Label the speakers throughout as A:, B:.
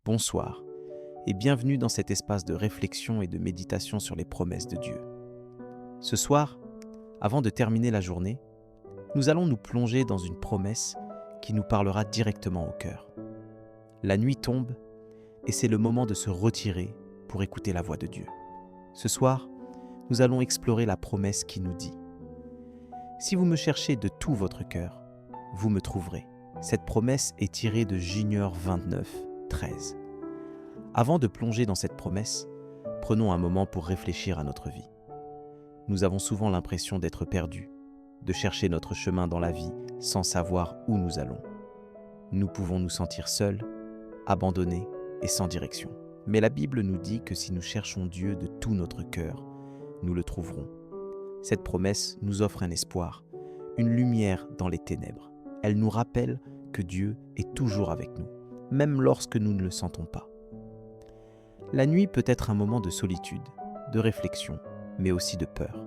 A: Bonsoir et bienvenue dans cet espace de réflexion et de méditation sur les promesses de Dieu. Ce soir, avant de terminer la journée, nous allons nous plonger dans une promesse qui nous parlera directement au cœur. La nuit tombe et c'est le moment de se retirer pour écouter la voix de Dieu. Ce soir, nous allons explorer la promesse qui nous dit « Si vous me cherchez de tout votre cœur, vous me trouverez ». Cette promesse est tirée de Junior 29, 13. Avant de plonger dans cette promesse, prenons un moment pour réfléchir à notre vie. Nous avons souvent l'impression d'être perdus, de chercher notre chemin dans la vie sans savoir où nous allons. Nous pouvons nous sentir seuls, abandonnés et sans direction. Mais la Bible nous dit que si nous cherchons Dieu de tout notre cœur, nous le trouverons. Cette promesse nous offre un espoir, une lumière dans les ténèbres. Elle nous rappelle que Dieu est toujours avec nous, même lorsque nous ne le sentons pas. La nuit peut être un moment de solitude, de réflexion, mais aussi de peur.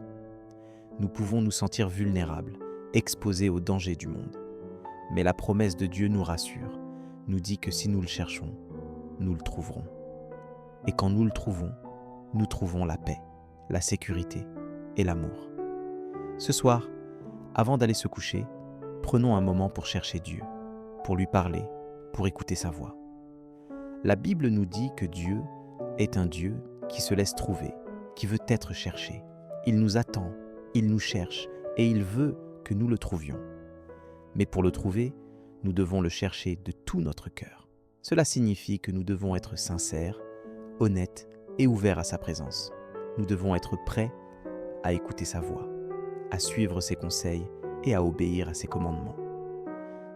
A: Nous pouvons nous sentir vulnérables, exposés aux dangers du monde. Mais la promesse de Dieu nous rassure, nous dit que si nous le cherchons, nous le trouverons. Et quand nous le trouvons, nous trouvons la paix, la sécurité et l'amour. Ce soir, avant d'aller se coucher, prenons un moment pour chercher Dieu, pour lui parler, pour écouter sa voix. La Bible nous dit que Dieu est un Dieu qui se laisse trouver, qui veut être cherché. Il nous attend, il nous cherche et il veut que nous le trouvions. Mais pour le trouver, nous devons le chercher de tout notre cœur. Cela signifie que nous devons être sincères, honnêtes et ouverts à sa présence. Nous devons être prêts à écouter sa voix, à suivre ses conseils et à obéir à ses commandements.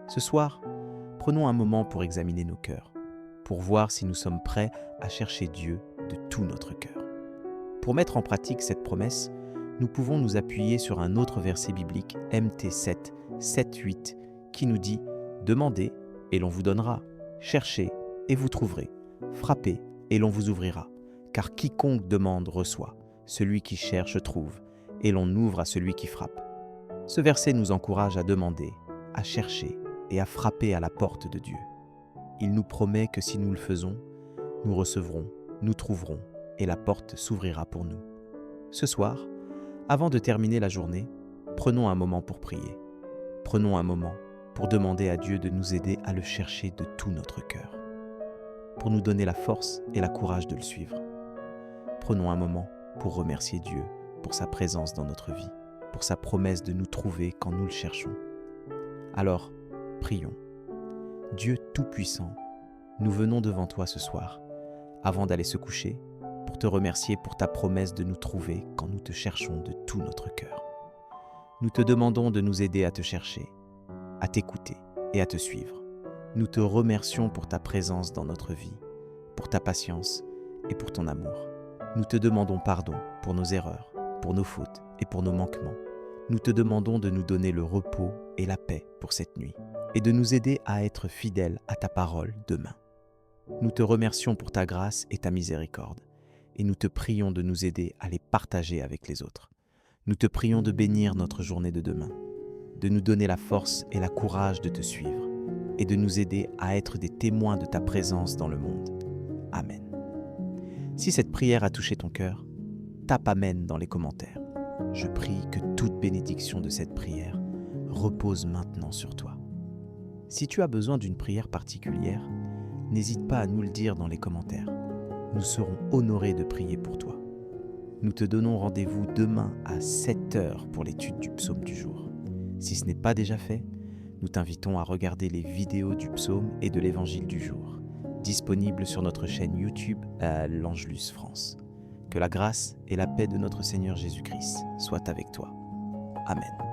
A: Ce soir, prenons un moment pour examiner nos cœurs, pour voir si nous sommes prêts à chercher Dieu de tout notre cœur. Pour mettre en pratique cette promesse, nous pouvons nous appuyer sur un autre verset biblique, Mt 7, 7-8, qui nous dit « Demandez et l'on vous donnera, cherchez et vous trouverez, frappez et l'on vous ouvrira, car quiconque demande reçoit, celui qui cherche trouve, et l'on ouvre à celui qui frappe. » Ce verset nous encourage à demander, à chercher et à frapper à la porte de Dieu. Il nous promet que si nous le faisons, nous recevrons, nous trouverons et la porte s'ouvrira pour nous. Ce soir, avant de terminer la journée, prenons un moment pour prier. Prenons un moment pour demander à Dieu de nous aider à le chercher de tout notre cœur, pour nous donner la force et la courage de le suivre. Prenons un moment pour remercier Dieu pour sa présence dans notre vie, pour sa promesse de nous trouver quand nous le cherchons. Alors, prions. Dieu Tout-Puissant, nous venons devant toi ce soir, avant d'aller se coucher, pour te remercier pour ta promesse de nous trouver quand nous te cherchons de tout notre cœur. Nous te demandons de nous aider à te chercher, à t'écouter et à te suivre. Nous te remercions pour ta présence dans notre vie, pour ta patience et pour ton amour. Nous te demandons pardon pour nos erreurs, pour nos fautes et pour nos manquements. Nous te demandons de nous donner le repos et la paix pour cette nuit et de nous aider à être fidèles à ta parole demain. Nous te remercions pour ta grâce et ta miséricorde et nous te prions de nous aider à les partager avec les autres. Nous te prions de bénir notre journée de demain, de nous donner la force et la courage de te suivre et de nous aider à être des témoins de ta présence dans le monde. Amen. Si cette prière a touché ton cœur, tape Amen dans les commentaires. Je prie que toute bénédiction de cette prière repose maintenant sur toi. Si tu as besoin d'une prière particulière, n'hésite pas à nous le dire dans les commentaires. Nous serons honorés de prier pour toi. Nous te donnons rendez-vous demain à 7h pour l'étude du psaume du jour. Si ce n'est pas déjà fait, nous t'invitons à regarder les vidéos du psaume et de l'évangile du jour, disponibles sur notre chaîne YouTube à l'Angelus France. Que la grâce et la paix de notre Seigneur Jésus-Christ soient avec toi. Amen.